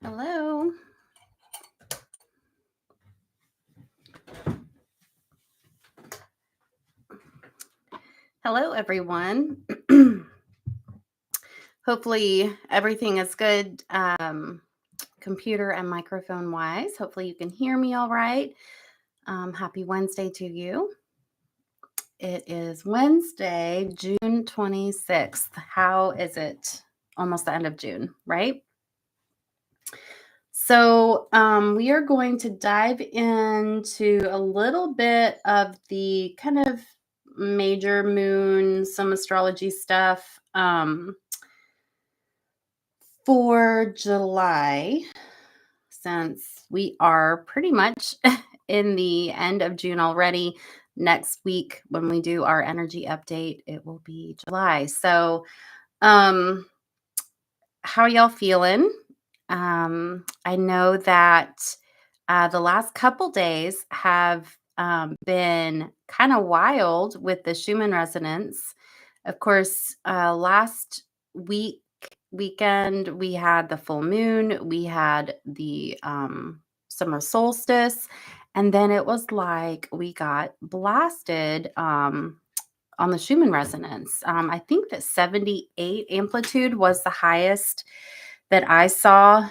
Hello. Hello, everyone. Hopefully, everything is good, computer and microphone wise. Hopefully, you can hear me all right. Happy Wednesday to you. It is Wednesday, June 26th. How is it? Almost the end of June, right? So, we are going to dive into a little bit of the kind of major moon, some astrology stuff for July, since we are pretty much in the end of June already. Next week, when we do our energy update, it will be July. So, um, how y'all feeling? I know that the last couple days have been kind of wild with the Schumann resonance. Of course, last weekend we had the full moon, we had the summer solstice, and then it was like we got blasted on the Schumann resonance. I think that 78 amplitude was the highest that I saw,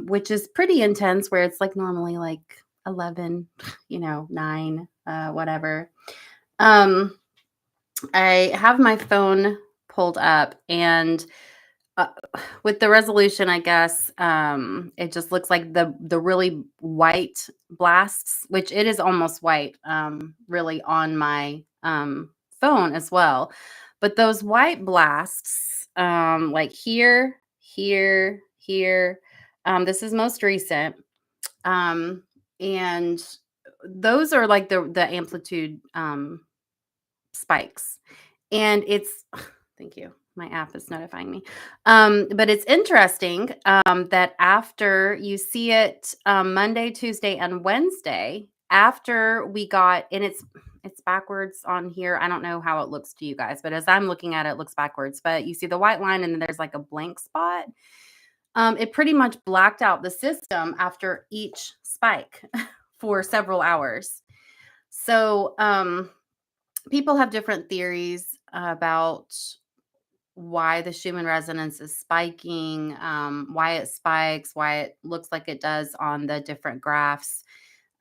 which is pretty intense, where it's like normally like 11, 9, whatever. Um, I have my phone pulled up, and uh, with the resolution, I guess it just looks like the really white blasts, which it is almost white, really on my phone as well. But those white blasts, like here, this is most recent, um, and those are like the amplitude spikes, and it's thank you. My app is notifying me. But it's interesting that after you see it Monday, Tuesday, and Wednesday, after we got, and it's backwards on here. I don't know how it looks to you guys, but as I'm looking at it, it looks backwards. But you see the white line, and then there's like a blank spot. It pretty much blacked out the system after each spike for several hours. So people have different theories about why the Schumann resonance is spiking, why it spikes, why it looks like it does on the different graphs.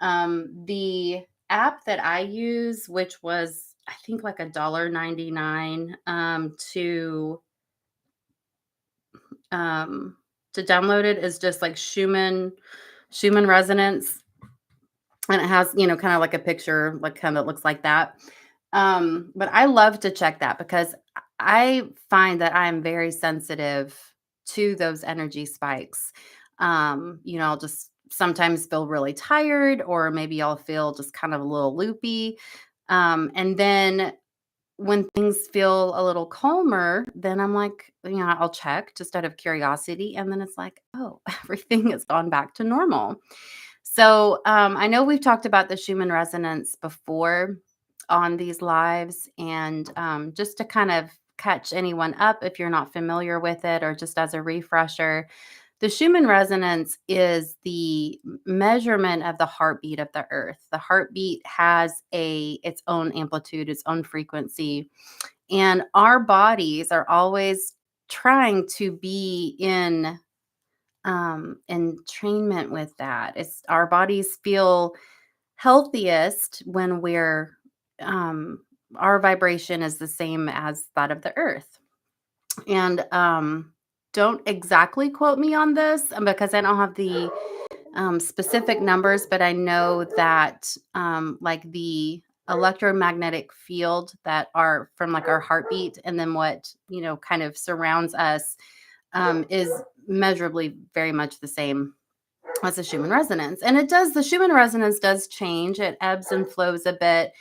The app that I use, which was I think like $1.99 to download it, is just like Schumann resonance, and it has kind of like a picture, like kind of looks like that. But I love to check that because I find that I'm very sensitive to those energy spikes. I'll just sometimes feel really tired, or maybe I'll feel just kind of a little loopy. And then when things feel a little calmer, then I'm like, I'll check just out of curiosity. And then it's like, oh, everything has gone back to normal. So I know we've talked about the Schumann resonance before on these lives, and just to kind of catch anyone up if you're not familiar with it, or just as a refresher, the Schumann resonance is the measurement of the heartbeat of the earth. The heartbeat has its own amplitude, its own frequency, and our bodies are always trying to be in entrainment with that. It's our bodies feel healthiest when we're our vibration is the same as that of the earth. And don't exactly quote me on this, because I don't have the specific numbers, but I know that like the electromagnetic field that are from like our heartbeat, and then what kind of surrounds us, is measurably very much the same as the Schumann resonance. And the Schumann resonance does change. It ebbs and flows a bit.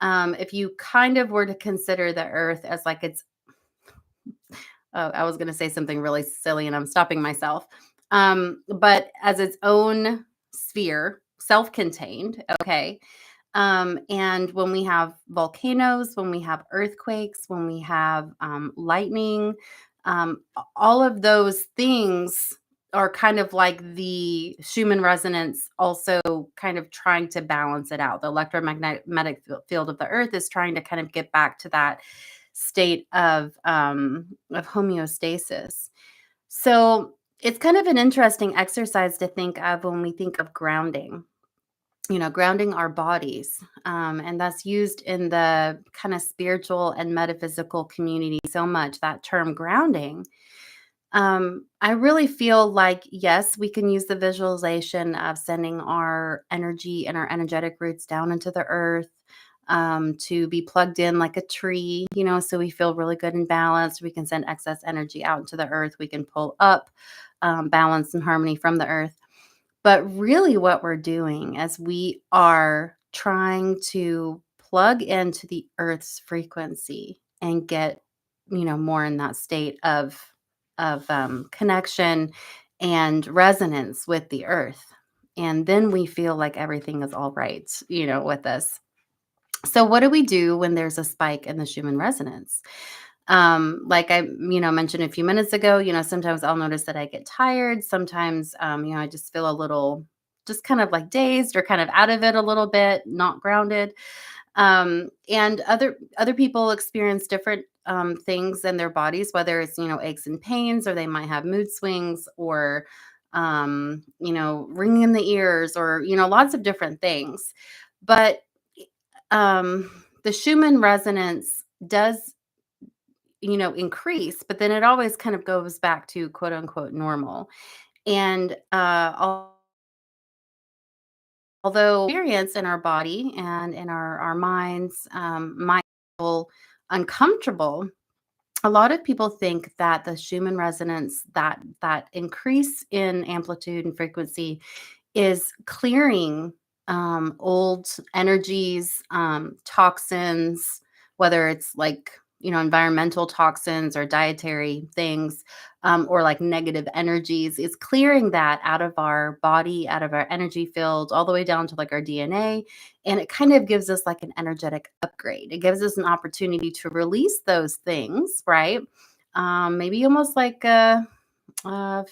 If you kind of were to consider the earth as like I was going to say something really silly and I'm stopping myself. But as its own sphere, self-contained, okay. And when we have volcanoes, when we have earthquakes, when we have lightning, all of those things are kind of like the Schumann resonance also kind of trying to balance it out. The electromagnetic field of the earth is trying to kind of get back to that state of homeostasis. So it's kind of an interesting exercise to think of when we think of grounding, grounding our bodies. And that's used in the kind of spiritual and metaphysical community so much, that term grounding. I really feel like, yes, we can use the visualization of sending our energy and our energetic roots down into the earth, to be plugged in like a tree, so we feel really good and balanced. We can send excess energy out into the earth. We can pull up balance and harmony from the earth. But really, what we're doing is we are trying to plug into the earth's frequency and get, more in that state of connection and resonance with the earth. And then we feel like everything is all right, with us. So what do we do when there's a spike in the Schumann resonance? Like I, mentioned a few minutes ago, sometimes I'll notice that I get tired. Sometimes, I just feel a little, just kind of like dazed or kind of out of it a little bit, not grounded. And other people experience different things in their bodies, whether it's aches and pains, or they might have mood swings, or ringing in the ears, or lots of different things. But the Schumann resonance does increase, but then it always kind of goes back to quote unquote normal. And although experience in our body and in our minds might feel uncomfortable, a lot of people think that the Schumann resonance, that increase in amplitude and frequency, is clearing old energies, toxins, whether it's like, environmental toxins or dietary things, or like negative energies, is clearing that out of our body, out of our energy field, all the way down to like our DNA. And it kind of gives us like an energetic upgrade. It gives us an opportunity to release those things, right? Maybe almost like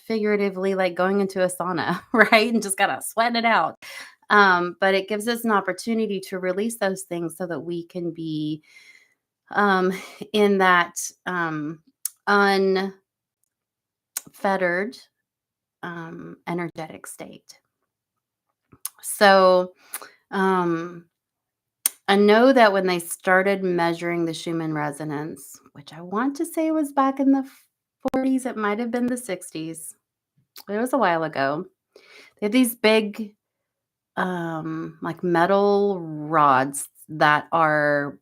figuratively, like going into a sauna, right? And just gotta sweat it out. But it gives us an opportunity to release those things so that we can be um, in that unfettered energetic state. So um, I know that when they started measuring the Schumann resonance, which I want to say was back in the 40s, it might have been the 60s. It was a while ago. They have these big like metal rods that are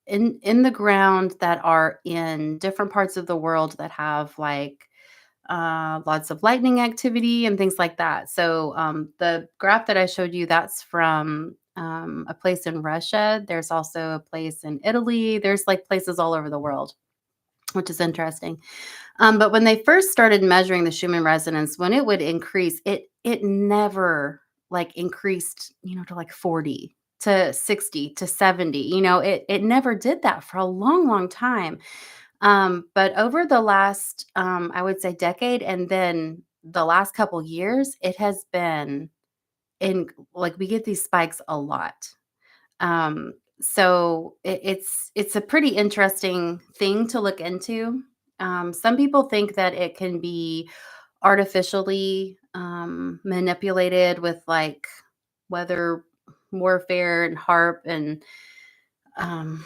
in the ground, that are in different parts of the world, that have like lots of lightning activity and things like that. So the graph that I showed you, that's from a place in Russia. There's also a place in Italy. There's like places all over the world, which is interesting. But when they first started measuring the Schumann resonance, when it would increase, it never like increased, to like 40 to 60 to 70. It never did that for a long, long time. But over the last, I would say, decade, and then the last couple years, it has been in, like, we get these spikes a lot. So it's a pretty interesting thing to look into. Some people think that it can be artificially manipulated with like weather warfare and harp and um,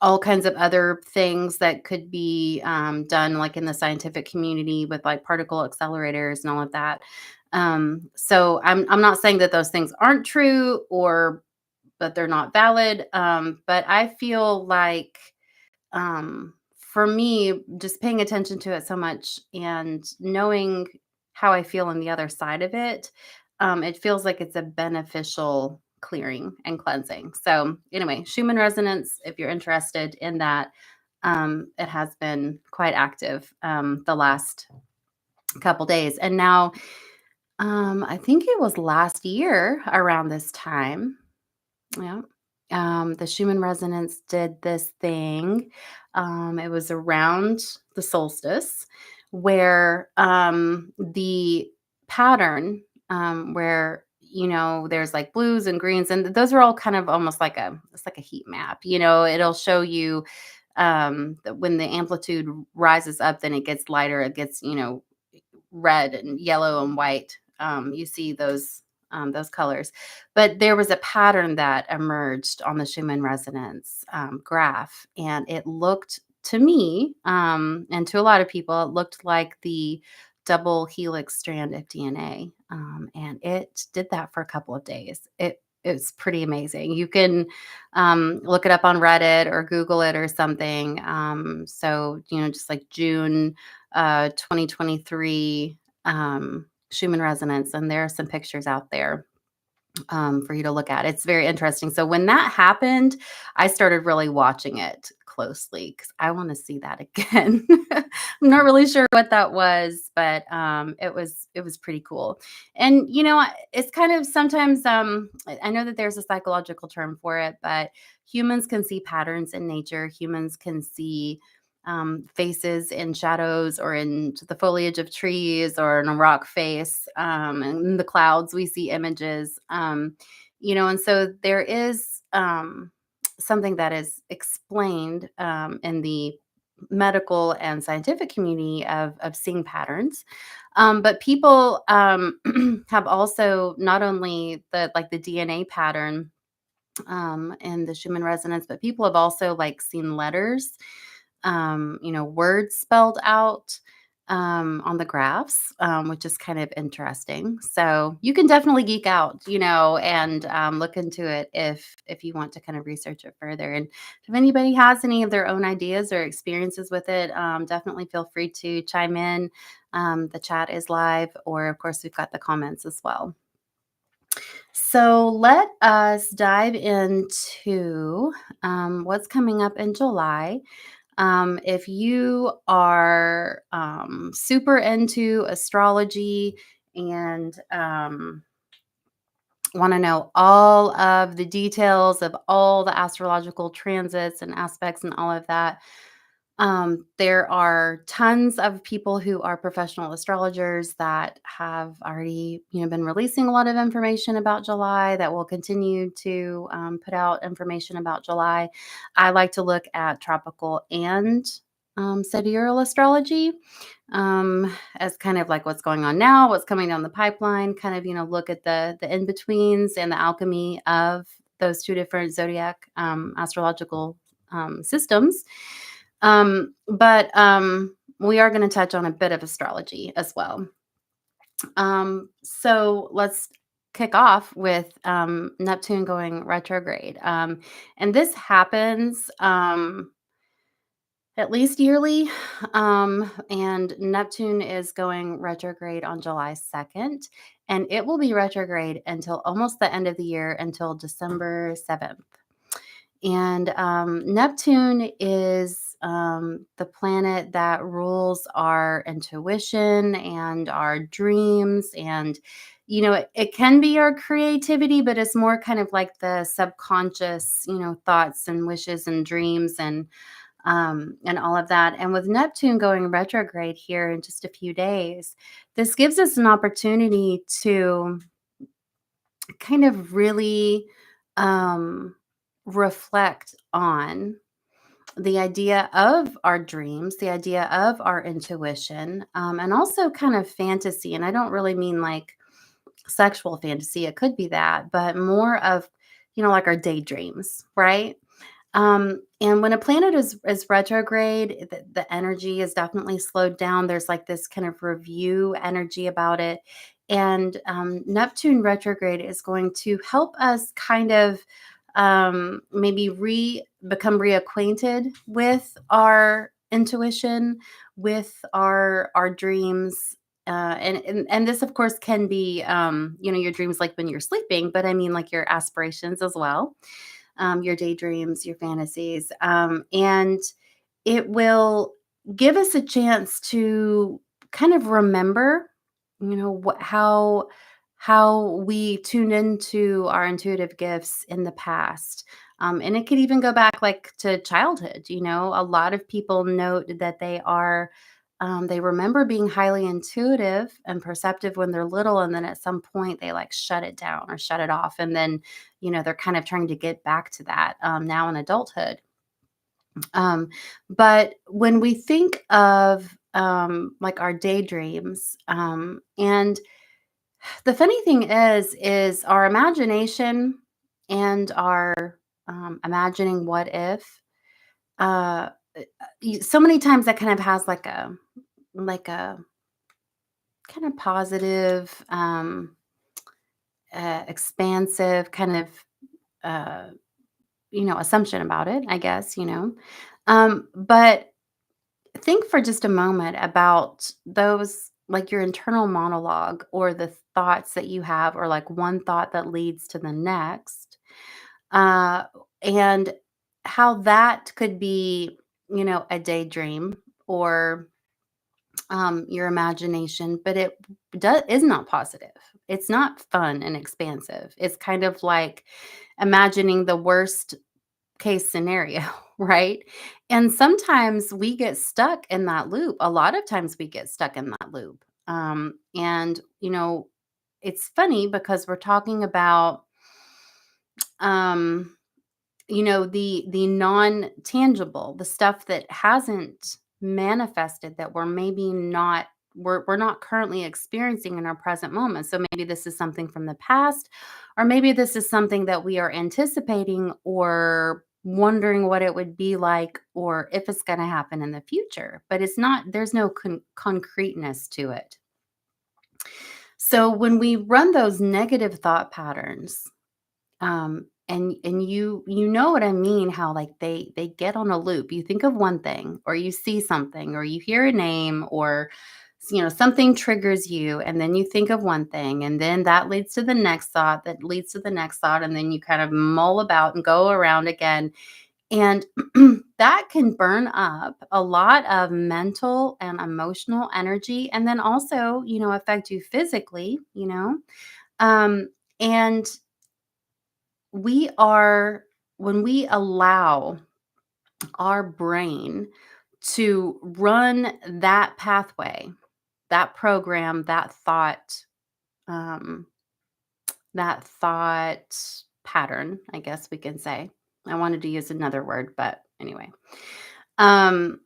all kinds of other things that could be done like in the scientific community with like particle accelerators and all of that. So I'm not saying that those things aren't true, or but they're not valid. But I feel like for me, just paying attention to it so much and knowing how I feel on the other side of it, it feels like it's a beneficial clearing and cleansing. So, anyway, Schumann resonance, if you're interested in that, it has been quite active the last couple days. And now, I think it was last year around this time. Yeah. The Schumann resonance did this thing. It was around the solstice where the pattern where there's like blues and greens, and those are all kind of almost like it's like a heat map. It'll show you that when the amplitude rises up, then it gets lighter, it gets red and yellow and white. You see those colors. But there was a pattern that emerged on the Schumann resonance graph, and it looked to me, and to a lot of people, it looked like the double helix strand of DNA. And it did that for a couple of days. It's pretty amazing. You can look it up on Reddit or Google it or something. Just like June 2023 Schumann resonance, and there are some pictures out there for you to look at. It's very interesting. So when that happened, I started really watching it closely because I want to see that again. I'm not really sure what that was, but it was pretty cool. And it's kind of sometimes I know that there's a psychological term for it, but humans can see patterns in nature. Humans can see faces in shadows or in the foliage of trees or in a rock face. And in the clouds, we see images. And so there is something that is explained in the medical and scientific community of seeing patterns. But people have also not only the DNA pattern in the Schumann resonance, but people have also seen letters, words spelled out on the graphs, which is kind of interesting. So you can definitely geek out, and look into it if you want to kind of research it further. And if anybody has any of their own ideas or experiences with it, definitely feel free to chime in. The chat is live, or of course, we've got the comments as well. So let us dive into what's coming up in July. If you are super into astrology and want to know all of the details of all the astrological transits and aspects and all of that, there are tons of people who are professional astrologers that have already, been releasing a lot of information about July, that will continue to put out information about July. I like to look at tropical and sidereal astrology as kind of like what's going on now, what's coming down the pipeline, kind of, look at the in-betweens and the alchemy of those two different zodiac astrological systems. But we are going to touch on a bit of astrology as well. So let's kick off with Neptune going retrograde. And this happens at least yearly. And Neptune is going retrograde on July 2nd, and it will be retrograde until almost the end of the year, until December 7th. And Neptune is the planet that rules our intuition and our dreams. And, it can be our creativity, but it's more kind of like the subconscious, thoughts and wishes and dreams and all of that. And with Neptune going retrograde here in just a few days, this gives us an opportunity to kind of really reflect on the idea of our dreams, the idea of our intuition, and also kind of fantasy. And I don't really mean like sexual fantasy, it could be that, but more of, like our daydreams, right? And when a planet is retrograde, the energy is definitely slowed down. There's like this kind of review energy about it. And Neptune retrograde is going to help us kind of maybe become reacquainted with our intuition, with our dreams. And this of course can be your dreams like when you're sleeping, but I mean like your aspirations as well, your daydreams, your fantasies. And it will give us a chance to kind of remember, how we tuned into our intuitive gifts in the past. And it could even go back like to childhood. A lot of people note that they are they remember being highly intuitive and perceptive when they're little, and then at some point they like shut it down or shut it off, and then they're kind of trying to get back to that now in adulthood. But when we think of like our daydreams, and the funny thing is our imagination and our imagining what if. Uh, so many times that kind of has like a kind of positive, expansive kind of uh, assumption about it, I guess. But think for just a moment about those, like your internal monologue or the thoughts that you have, or like one thought that leads to the next, uh, and how that could be, a daydream or your imagination, but it is not positive. It's not fun and expansive. It's kind of like imagining the worst case scenario, right? And sometimes we get stuck in that loop. A lot of times we get stuck in that loop. And, it's funny because we're talking about, um, the non-tangible, the stuff that hasn't manifested, that we're maybe not we're not currently experiencing in our present moment. So maybe this is something from the past, or maybe this is something that we are anticipating or wondering what it would be like, or if it's going to happen in the future, but it's not, there's no concreteness to it. So when we run those negative thought patterns, and you know what I mean, how like they get on a loop. You think of one thing, or you see something, or you hear a name, or something triggers you, and then you think of one thing, and then that leads to the next thought, that leads to the next thought, and then you kind of mull about and go around again. And that can burn up a lot of mental and emotional energy, and then also, affect you physically, um and we are when we allow our brain to run that pathway, that program, um, that thought pattern, I guess we can say. I wanted to use another word, but anyway, um,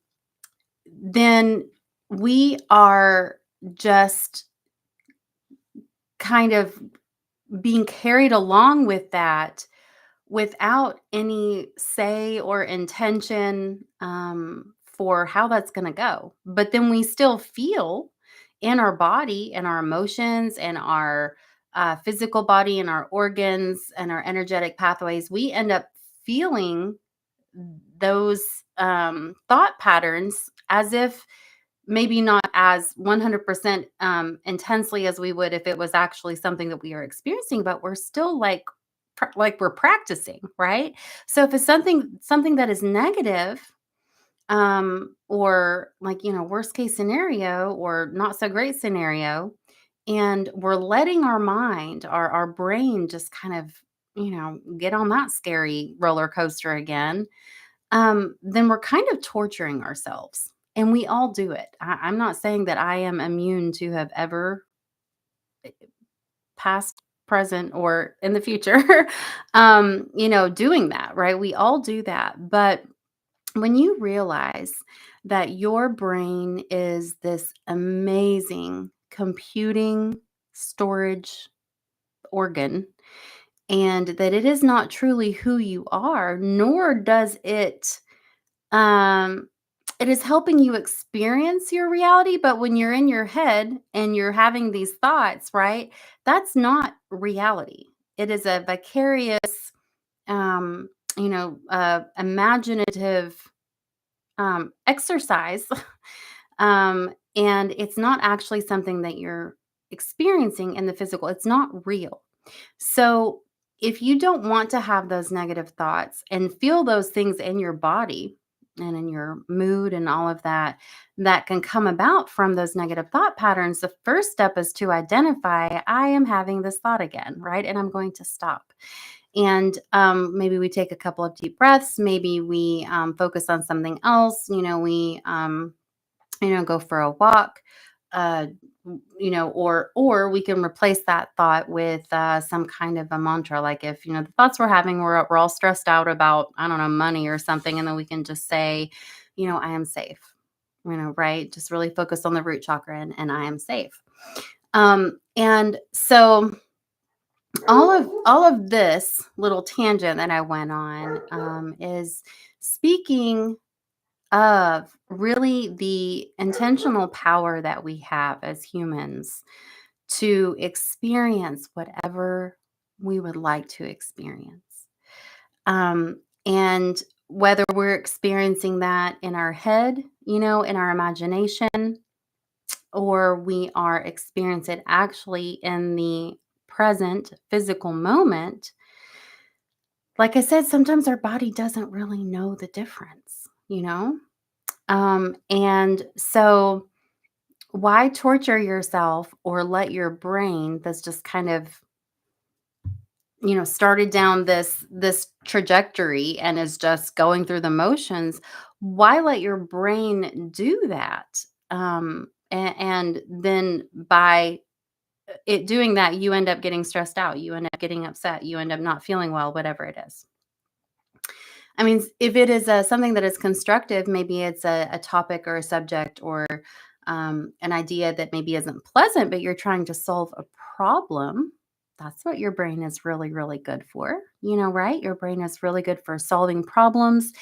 then we are just kind of being carried along with that without any say or intention for how that's going to go. But then we still feel in our body and our emotions and our physical body and our organs and our energetic pathways, we end up feeling those thought patterns as if maybe not as 100% intensely as we would if it was actually something that we are experiencing, but we're still like like we're practicing, right? So if it's something that is negative, or like, worst case scenario or not so great scenario, and we're letting our mind, our brain just kind of, get on that scary roller coaster again, then we're kind of torturing ourselves. And we all do it. I'm not saying that I am immune to have ever, past, present, or in the future, doing that, right? We all do that. But when you realize that your brain is this amazing computing storage organ, and that it is not truly who you are, nor does it um it is helping you experience your reality, but when you're in your head and you're having these thoughts, right? That's not reality. It is a vicarious, imaginative exercise. And it's not actually something that you're experiencing in the physical. It's not real. So, if you don't want to have those negative thoughts and feel those things in your body and in your mood and all of that, that can come about from those negative thought patterns, the first step is to identify, I am having this thought again, right? And I'm going to stop. And maybe we take a couple of deep breaths. Maybe we focus on something else. We go for a walk, uh, or we can replace that thought with some kind of a mantra. Like if, the thoughts we're having, we're all stressed out about, I don't know, money or something. And then we can just say, I am safe, right? Just really focus on the root chakra and I am safe. And so all of this little tangent that I went on is speaking of really the intentional power that we have as humans to experience whatever we would like to experience. And whether we're experiencing that in our head, in our imagination, or we are experiencing it actually in the present physical moment, like I said, sometimes our body doesn't really know the difference. And so why torture yourself or let your brain that's just kind of, started down this trajectory and is just going through the motions, why let your brain do that? And then by it doing that, you end up getting stressed out, you end up getting upset, you end up not feeling well, whatever it is. I mean, if it is something that is constructive, maybe it's a topic or a subject or an idea that maybe isn't pleasant, but you're trying to solve a problem. That's what your brain is really, really good for, right? Your brain is really good for solving problems.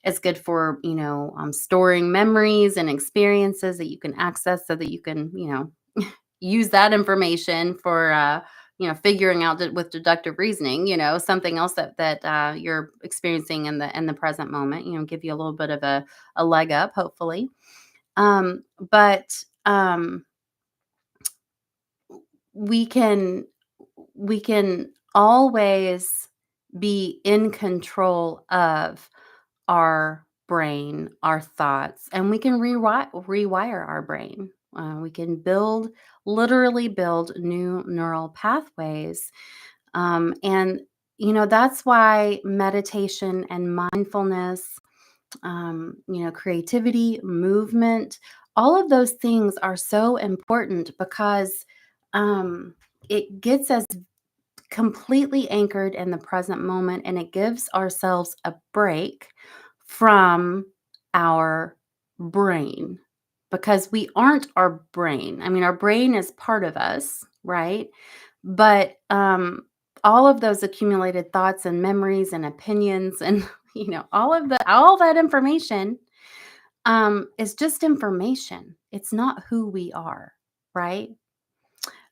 It's good for, storing memories and experiences that you can access so that you can, use that information for figuring out with deductive reasoning, something else that you're experiencing in the present moment, give you a little bit of a leg up, hopefully. But we can we can always be in control of our brain, our thoughts, and we can rewire our brain. We can literally build new neural pathways. And, that's why meditation and mindfulness, creativity, movement, all of those things are so important because it gets us completely anchored in the present moment and it gives ourselves a break from our brain because we aren't our brain. I mean, our brain is part of us, right? But all of those accumulated thoughts and memories and opinions and all that information is just information. It's not who we are, right?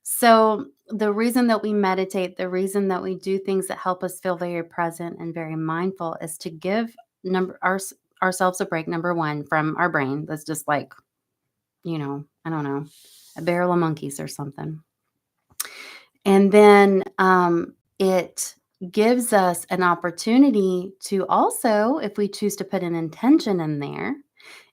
So, the reason that we meditate, the reason that we do things that help us feel very present and very mindful is to give ourselves a break, number one, from our brain that's just like, I don't know, a barrel of monkeys or something. And then it gives us an opportunity to also, if we choose to put an intention in there,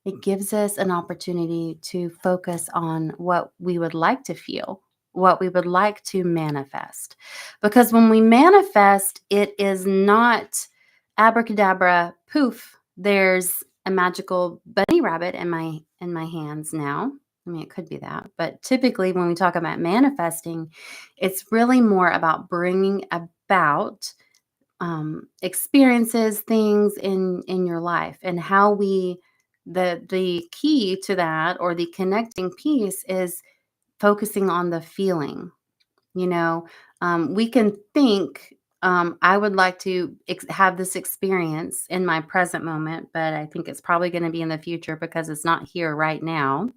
it gives us an opportunity to focus on what we would like to feel, what we would like to manifest. Because when we manifest, it is not abracadabra, poof, there's a magical bunny rabbit in my hands now. I mean, it could be that, but typically when we talk about manifesting, it's really more about bringing about experiences, things in your life, and how the key to that or the connecting piece is focusing on the feeling. You know, we can think. I would like to have this experience in my present moment, but I think it's probably going to be in the future because it's not here right now.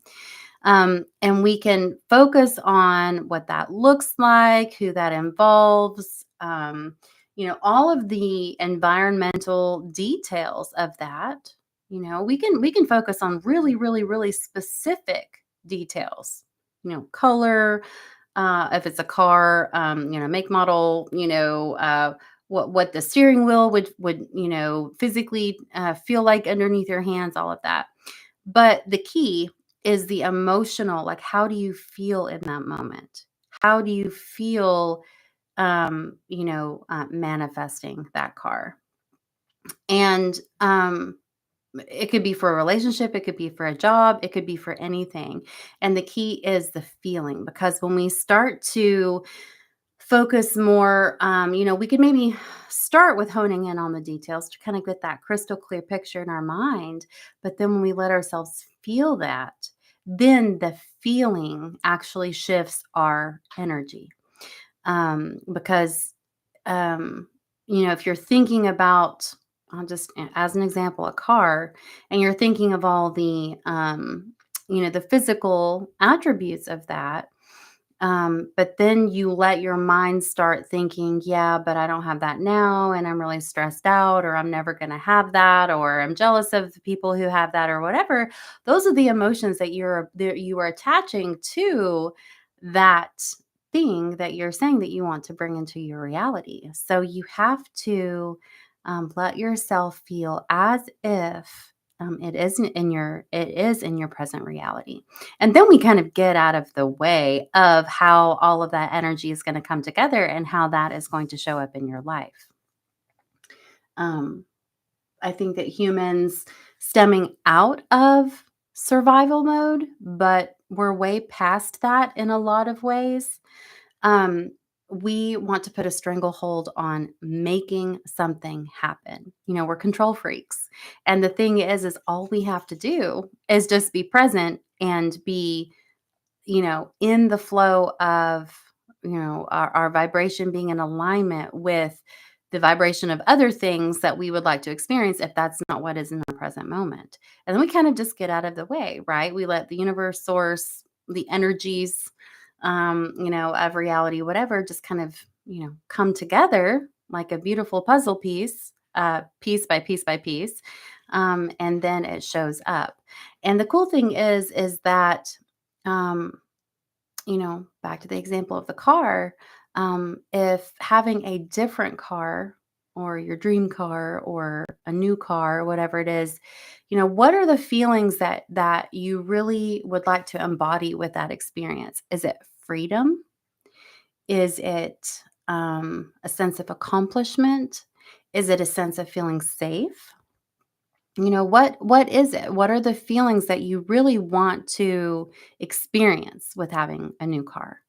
And we can focus on what that looks like, who that involves, all of the environmental details of that. We can focus on really, really, really specific details. Color, if it's a car, make, model, what the steering wheel would physically feel like underneath your hands, all of that. But the key is the emotional, like, how do you feel in that moment? How do you feel, manifesting that car? And It could be for a relationship, it could be for a job, it could be for anything. And the key is the feeling, because when we start to focus more, we could maybe start with honing in on the details to kind of get that crystal clear picture in our mind. But then when we let ourselves feel that, then the feeling actually shifts our energy. Because if you're thinking about, I'll just as an example, a car, and you're thinking of all the physical attributes of that, but then you let your mind start thinking, yeah, but I don't have that now, and I'm really stressed out, or I'm never going to have that, or I'm jealous of the people who have that, or whatever. Those are the emotions that you are attaching to that thing that you're saying that you want to bring into your reality. So you have to let yourself feel as if it is in your present reality. And then we kind of get out of the way of how all of that energy is going to come together and how that is going to show up in your life. Um, I think that humans stemming out of survival mode, but we're way past that in a lot of ways. Um, we want to put a stranglehold on making something happen. We're control freaks. And the thing is all we have to do is just be present and be in the flow of, our vibration being in alignment with the vibration of other things that we would like to experience if that's not what is in the present moment. And then we kind of just get out of the way, right? We let the universe, source, the energies, of reality, whatever, just kind of, come together like a beautiful puzzle piece, piece by piece by piece. And then it shows up. And the cool thing is that, um, back to the example of the car, if having a different car or your dream car or a new car or whatever it is, what are the feelings that you really would like to embody with that experience? Is it freedom? Is it a sense of accomplishment? Is it a sense of feeling safe? What is it? What are the feelings that you really want to experience with having a new car?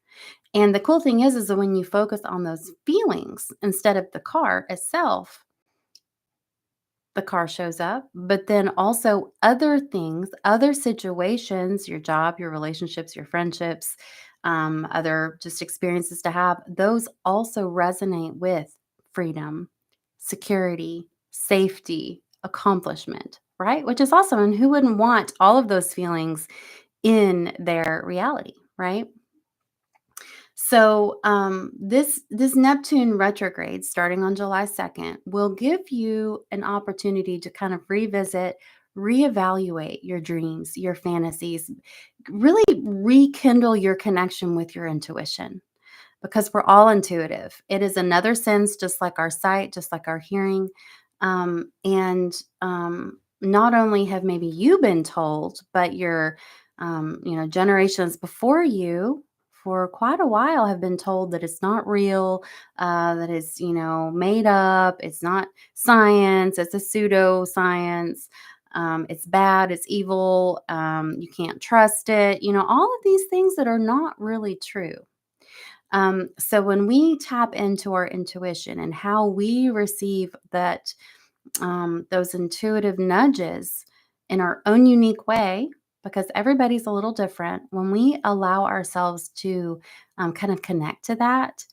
And the cool thing is that when you focus on those feelings instead of the car itself, the car shows up, but then also other things, other situations, your job, your relationships, your friendships, other just experiences to have, those also resonate with freedom, security, safety, accomplishment, right? Which is awesome. And who wouldn't want all of those feelings in their reality, right? So this Neptune retrograde starting on July 2nd will give you an opportunity to kind of revisit, reevaluate your dreams, your fantasies, really rekindle your connection with your intuition, because we're all intuitive. It is another sense, just like our sight, just like our hearing. And not only have maybe you been told, but your generations before you for quite a while have been told that it's not real, that it's made up, it's not science, it's a pseudo science. It's bad, it's evil, you can't trust it, all of these things that are not really true. So when we tap into our intuition and how we receive those intuitive nudges in our own unique way, because everybody's a little different, when we allow ourselves to kind of connect to that,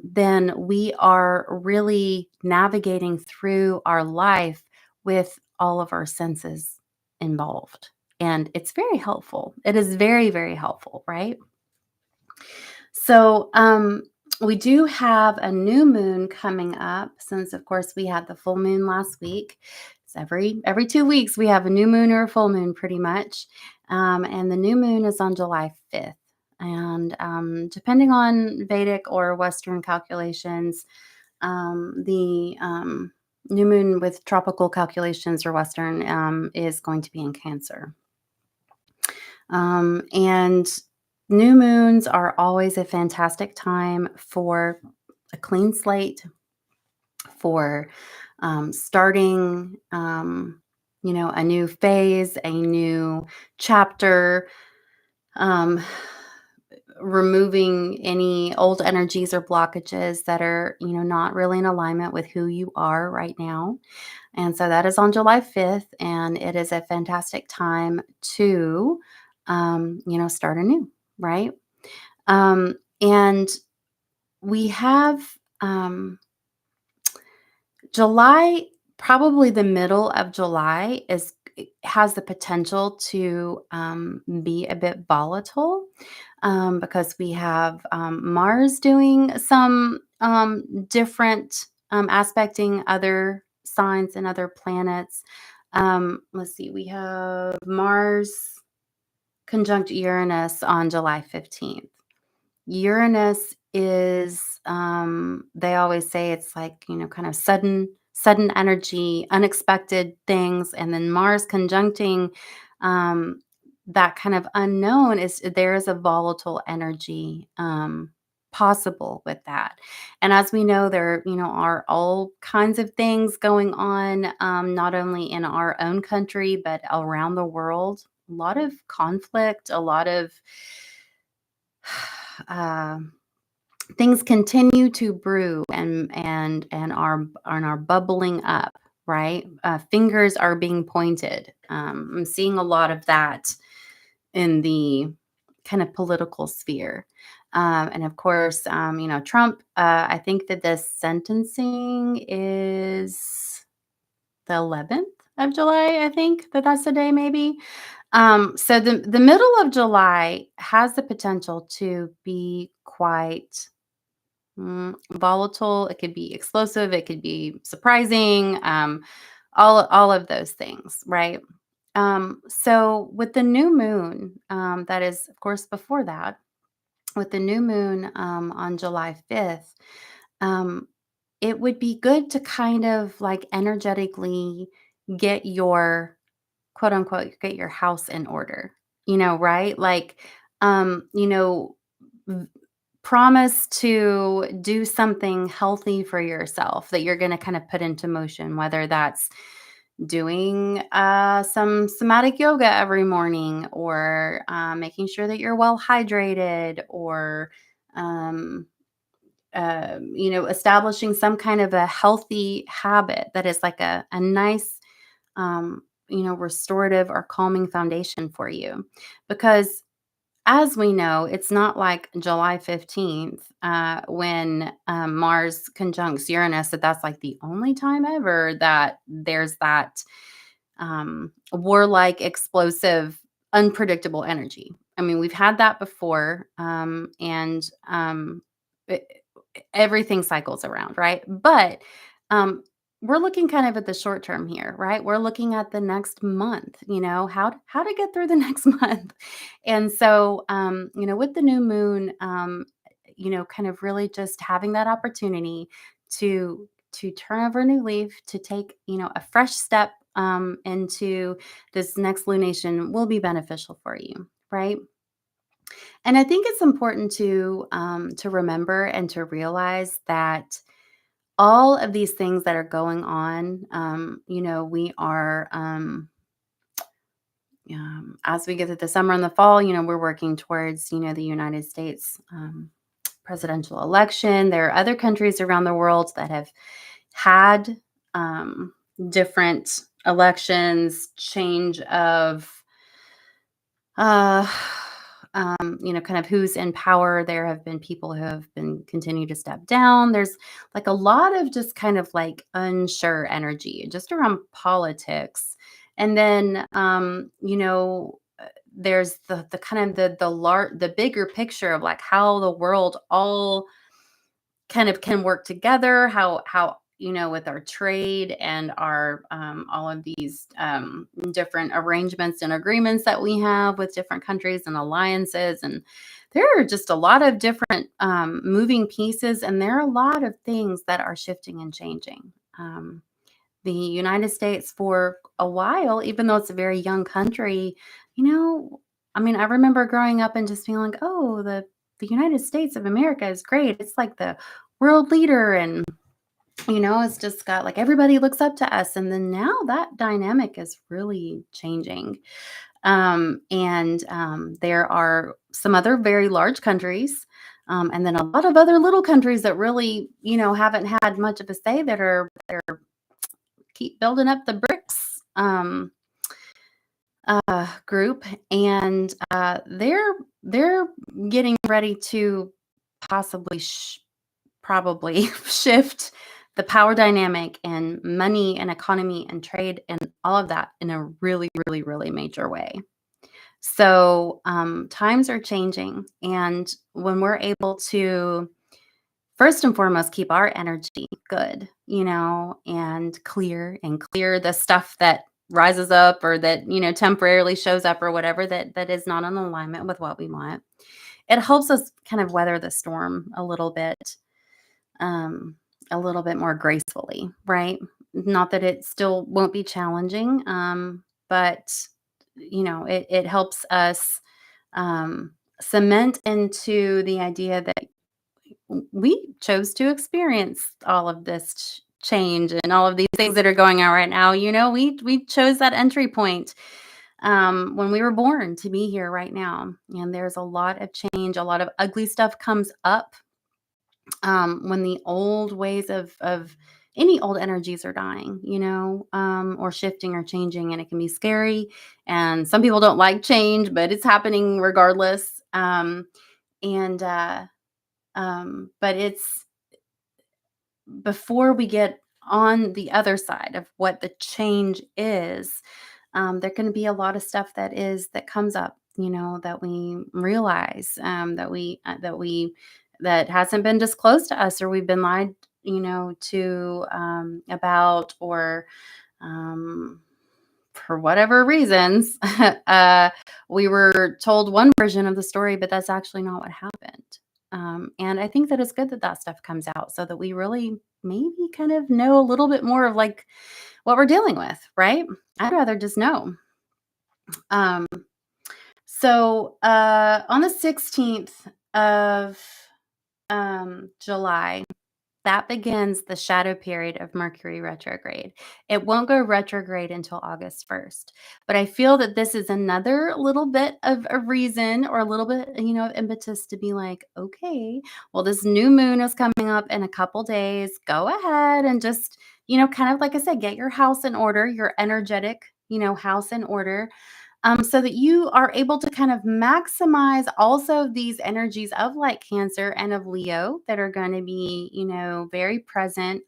then we are really navigating through our life with all of our senses involved. And it's very helpful. It is very, very helpful, right? So, we do have a new moon coming up since, of course, we had the full moon last week. It's every 2 weeks we have a new moon or a full moon, pretty much, and the new moon is on July 5th. And depending on Vedic or Western calculations, the new moon with tropical calculations or Western is going to be in Cancer. And new moons are always a fantastic time for a clean slate, for starting. a new phase, a new chapter, um, removing any old energies or blockages that are, not really in alignment with who you are right now. And so that is on July 5th, and it is a fantastic time to, start anew, right? And we have July, probably the middle of July has the potential to be a bit volatile, because we have Mars doing some different aspecting other signs and other planets. Let's see, we have Mars conjunct Uranus on July 15th. Uranus is, they always say it's like, kind of sudden energy, unexpected things, and then Mars conjuncting that kind of unknown is there is a volatile energy possible with that. And as we know, there, are all kinds of things going on, not only in our own country, but around the world. A lot of conflict, a lot of uh, things continue to brew and are bubbling up, right? Fingers are being pointed. I'm seeing a lot of that in the kind of political sphere. And of course, Trump, I think that the sentencing is the 11th of July. I think that that's the day, maybe. So the middle of July has the potential to be quite volatile. It could be explosive. It could be surprising. All of those things, right? So with the new moon, that is, of course, before that, with the new moon on July 5th, um, it would be good to kind of like energetically get your quote unquote get your house in order, right? Like, v- promise to do something healthy for yourself that you're going to kind of put into motion, whether that's doing some somatic yoga every morning, or making sure that you're well hydrated, or um, establishing some kind of a healthy habit that is like a nice, restorative or calming foundation for you. Because as we know, it's not like July 15th, when Mars conjuncts Uranus, that's like the only time ever that there's that warlike, explosive, unpredictable energy. I mean, we've had that before, and it, everything cycles around, right? But um, we're looking kind of at the short term here, right? We're looking at the next month, how to get through the next month. And so, with the new moon, kind of really just having that opportunity to turn over a new leaf, to take, a fresh step into this next lunation will be beneficial for you, right? And I think it's important to remember and to realize that all of these things that are going on, we are, as we get to the summer and the fall, we're working towards, the United States presidential election. There are other countries around the world that have had different elections, change of uh, kind of who's in power. There have been people who have been continue to step down. There's like a lot of just kind of like unsure energy just around politics. And then, there's the kind of the bigger picture of like how the world all kind of can work together, how with our trade and our all of these different arrangements and agreements that we have with different countries and alliances. And there are just a lot of different moving pieces, and there are a lot of things that are shifting and changing. The United States, for a while, even though it's a very young country, I mean, I remember growing up and just being like, oh, the United States of America is great. It's like the world leader. And It's just got like everybody looks up to us. And then now that dynamic is really changing. And there are some other very large countries, and then a lot of other little countries that really, haven't had much of a say that are they're keep building up the bricks group, and they're getting ready to possibly probably shift the power dynamic and money and economy and trade and all of that in a really, really, really major way. So times are changing. And when we're able to, first and foremost, keep our energy good, and clear the stuff that rises up or that, temporarily shows up or whatever that is not in alignment with what we want. It helps us kind of weather the storm um, a little bit more gracefully, right? Not that it still won't be challenging, but it helps us cement into the idea that we chose to experience all of this change and all of these things that are going on right now. We chose that entry point when we were born to be here right now, and there's a lot of change. A lot of ugly stuff comes up when the old ways of any old energies are dying, or shifting or changing, and it can be scary. And some people don't like change, but it's happening regardless. And but it's before we get on the other side of what the change is, there can be a lot of stuff that comes up, that we realize, that hasn't been disclosed to us, or we've been lied, to about, or um, for whatever reasons, we were told one version of the story, but that's actually not what happened. And I think that it's good that that stuff comes out so that we really maybe kind of know a little bit more of like what we're dealing with, right? I'd rather just know. Um, so on the 16th of July, that begins the shadow period of Mercury retrograde. It won't go retrograde until August 1st. But I feel that this is another little bit of a reason, or a little bit, of impetus to be like, okay, well, this new moon is coming up in a couple days. Go ahead and just, kind of like I said, get your house in order, your energetic, house in order, so that you are able to kind of maximize also these energies of like Cancer and of Leo that are going to be, very present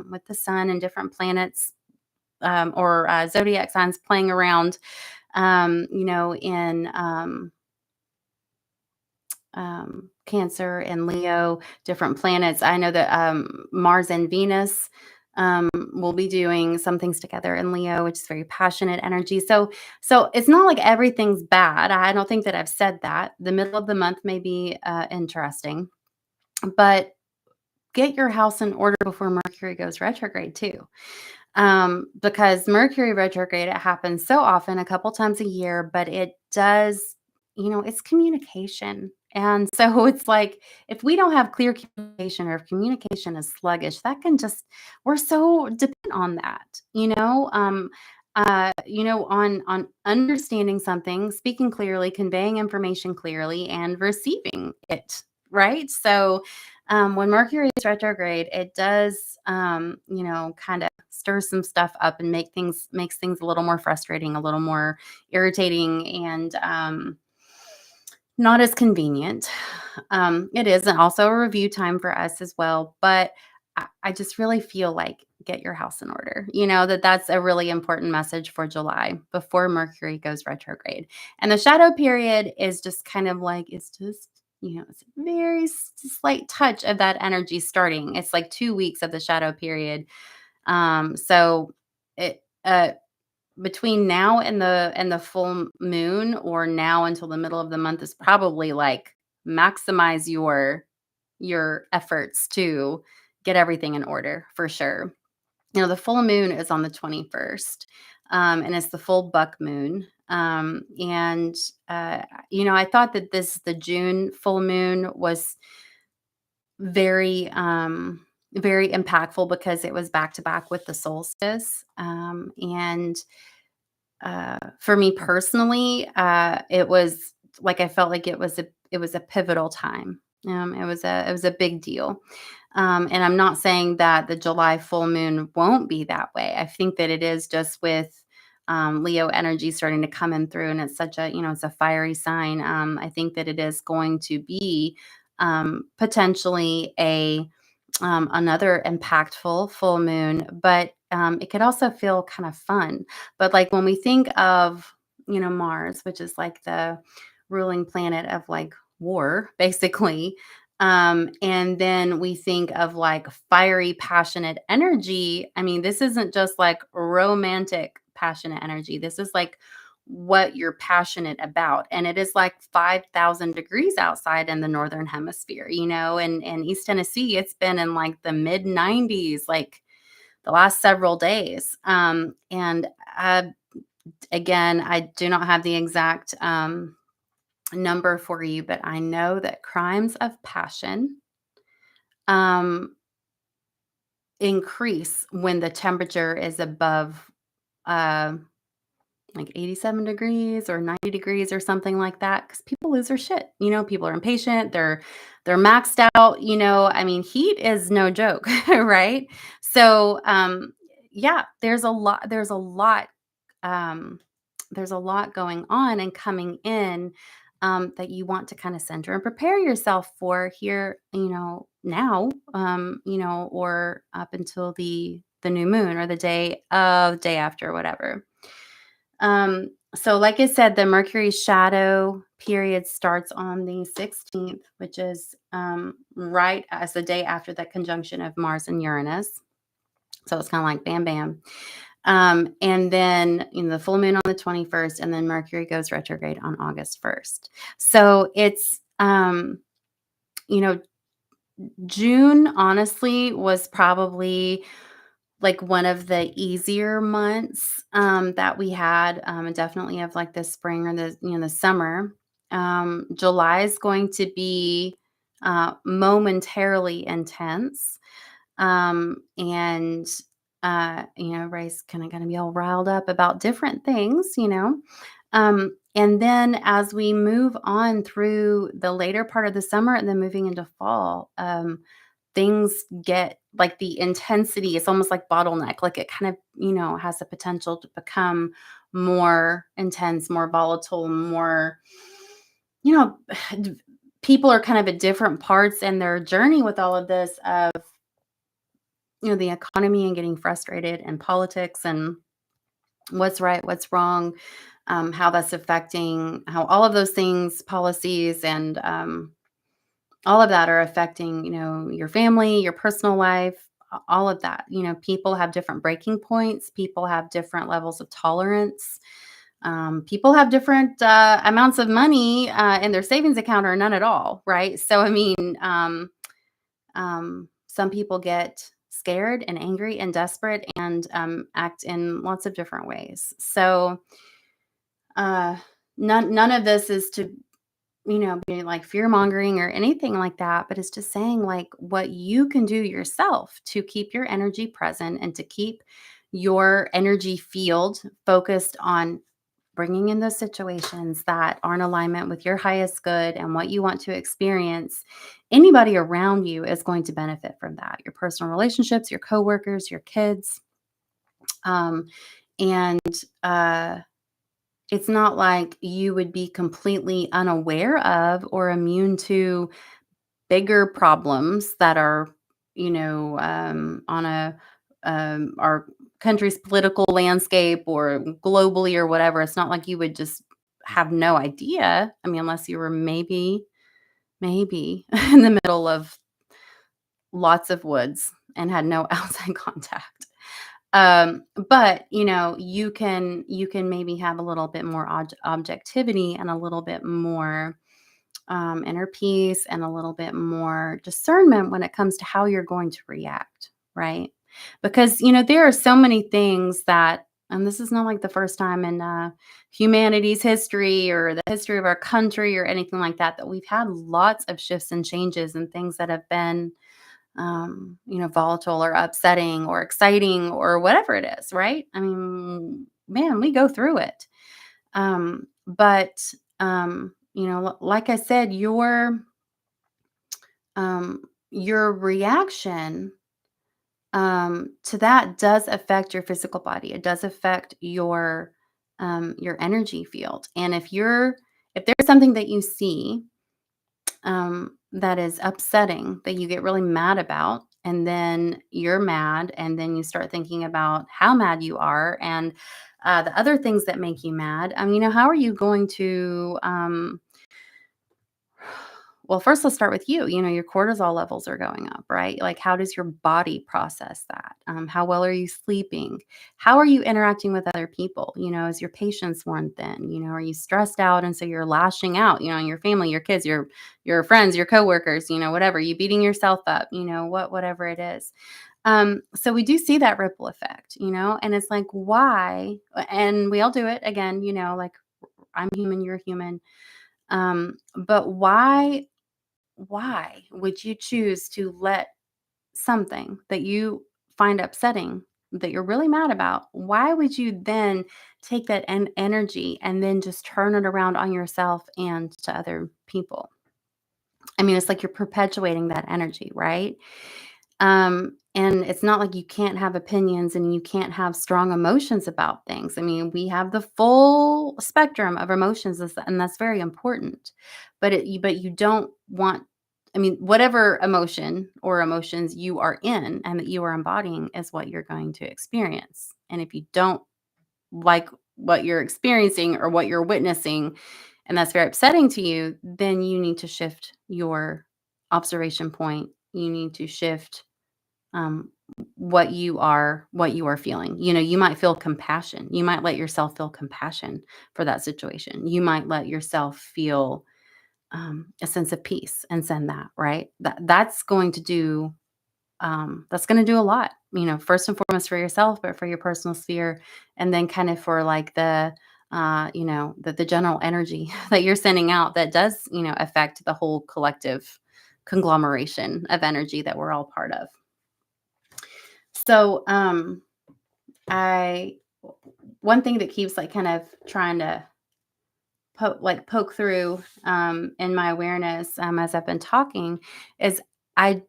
with the sun and different planets, or zodiac signs playing around, in Cancer and Leo, different planets. I know that Mars and Venus will be doing some things together in Leo, which is very passionate energy. So it's not like everything's bad. I don't think that I've said that. The middle of the month may be interesting, but get your house in order before Mercury goes retrograde too. Because Mercury retrograde, it happens so often, a couple times a year, but it does, it's communication. And so it's like, if we don't have clear communication, or if communication is sluggish, that can just, we're so dependent on that, on understanding something, speaking clearly, conveying information clearly, and receiving it, right? So when Mercury is retrograde, it does, kind of stir some stuff up and makes things a little more frustrating, a little more irritating, and not as convenient. It is also a review time for us as well, but I just really feel like get your house in order. That's a really important message for July before Mercury goes retrograde. And the shadow period is just kind of like, it's just, it's a very slight touch of that energy starting. It's like 2 weeks of the shadow period. So it between now and the full moon, or now until the middle of the month, is probably like maximize your efforts to get everything in order for sure. The full moon is on the 21st, and it's the full buck moon. And I thought that the June full moon was very very impactful because it was back to back with the solstice. And for me personally, it was like I felt like it was a pivotal time. It was a big deal. And I'm not saying that the July full moon won't be that way. I think that it is just with Leo energy starting to come in through, and it's such a it's a fiery sign. I think that it is going to be potentially a another impactful full moon, but it could also feel kind of fun. But like when we think of, Mars, which is like the ruling planet of like war, basically. And then we think of like fiery, passionate energy. I mean, this isn't just like romantic, passionate energy. This is like what you're passionate about. And it is like 5,000 degrees outside in the northern hemisphere, and in East Tennessee, it's been in like the mid 90s, like the last several days. And again, I do not have the exact number for you, but I know that crimes of passion um, increase when the temperature is above uh, like 87 degrees or 90 degrees or something like that, because people lose their shit. People are impatient, they're maxed out. I mean, heat is no joke. Right? So yeah, um there's a lot going on and coming in, that you want to kind of center and prepare yourself for here, now, or up until the new moon or the day after, whatever. So like I said, the Mercury shadow period starts on the 16th, which is right as the day after the conjunction of Mars and Uranus. So it's kind of like bam, bam. And then the full moon on the 21st, and then Mercury goes retrograde on August 1st. So it's you know, June honestly was probably like one of the easier months that we had, and definitely of like the spring or the summer. July is going to be momentarily intense, and everybody's kind of going to be all riled up about different things. And then as we move on through the later part of the summer and then moving into fall, things get like the intensity is almost like bottleneck, like it kind of has the potential to become more intense, more volatile, more you know people are kind of at different parts in their journey with all of this of the economy and getting frustrated and politics and what's right, what's wrong, how that's affecting, how all of those things, policies, and all of that are affecting, your family, your personal life, all of that. People have different breaking points. People have different levels of tolerance. People have different amounts of money in their savings account or none at all, right? So, I mean, some people get scared and angry and desperate and act in lots of different ways. So, uh, none of this is to be like fear mongering or anything like that, but it's just saying like what you can do yourself to keep your energy present and to keep your energy field focused on bringing in those situations that are in alignment with your highest good and what you want to experience. Anybody around you is going to benefit from that. Your personal relationships, your coworkers, your kids. Um, and it's not like you would be completely unaware of or immune to bigger problems that are, on our country's political landscape or globally or whatever. It's not like you would just have no idea. I mean, unless you were maybe in the middle of lots of woods and had no outside contact. But you can maybe have a little bit more objectivity and a little bit more inner peace and a little bit more discernment when it comes to how you're going to react, right? Because there are so many things that, and this is not like the first time in humanity's history or the history of our country or anything like that, that we've had lots of shifts and changes and things that have been volatile or upsetting or exciting or whatever it is, right? I mean, man, we go through it. But like I said, your reaction to that does affect your physical body. It does affect your energy field. And if there's something that you see that is upsetting, that you get really mad about, and then you're mad, and then you start thinking about how mad you are and the other things that make you mad. How are you going to well, first, let's start with you. Your cortisol levels are going up, right? Like, how does your body process that? How well are you sleeping? How are you interacting with other people? Is your patience worn thin? Are you stressed out and so you're lashing out? On your family, your kids, your friends, your coworkers. Whatever. You beating yourself up. Whatever it is. So we do see that ripple effect. And it's like, why? And we all do it again. Like, I'm human, you're human. But why would you choose to let something that you find upsetting, that you're really mad about, why would you then take that energy and then just turn it around on yourself and to other people? It's like you're perpetuating that energy, right? And it's not like you can't have opinions and you can't have strong emotions about things. We have the full spectrum of emotions, and that's very important. But you don't want. Whatever emotion or emotions you are in and that you are embodying is what you're going to experience. And if you don't like what you're experiencing or what you're witnessing, and that's very upsetting to you, then you need to shift your observation point. You need to shift um, what you are feeling. You might feel compassion. You might let yourself feel compassion for that situation. You might let yourself feel a sense of peace and send that, right? That's going to do a lot. First and foremost for yourself, but for your personal sphere, and then kind of for like the general energy that you're sending out that does affect the whole collective conglomeration of energy that we're all part of. So, I one thing that keeps like kind of trying to poke through in my awareness as I've been talking is I